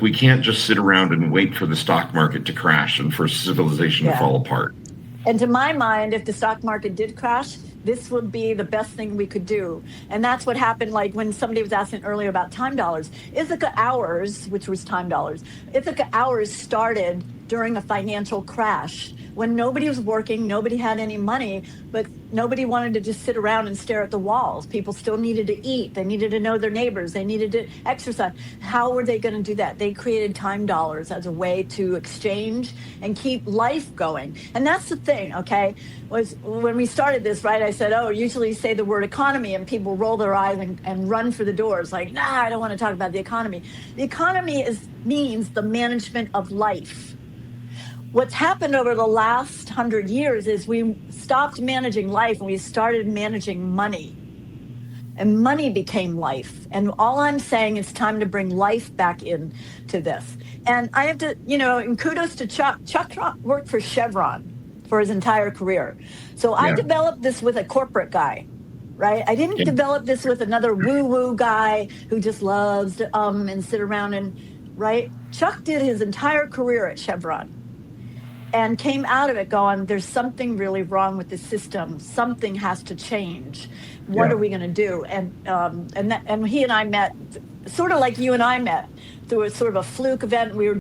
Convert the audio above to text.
we can't just sit around and wait for the stock market to crash and for civilization to fall apart. And to my mind, if the stock market did crash, this would be the best thing we could do. And that's what happened, like when somebody was asking earlier about time dollars. Ithaca Hours, which was time dollars, Ithaca Hours started during a financial crash when nobody was working, nobody had any money, but nobody wanted to just sit around and stare at the walls. People still needed to eat. They needed to know their neighbors. They needed to exercise. How were they going to do that? They created time dollars as a way to exchange and keep life going. And that's the thing, okay, was when we started this, right, I said, oh, usually say the word economy and people roll their eyes and run for the doors like, nah, I don't want to talk about the economy. The economy means the management of life. What's happened over the last 100 years is we stopped managing life and we started managing money. And money became life. And all I'm saying is time to bring life back into this. And I have to, and kudos to Chuck. Chuck worked for Chevron for his entire career. So I developed this with a corporate guy, right? I didn't develop this with another woo-woo guy who just loves to and sit around and, right? Chuck did his entire career at Chevron and came out of it going, there's something really wrong with the system. Something has to change. What are we going to do? And he and I met sort of like you and I met through a sort of a fluke event. We were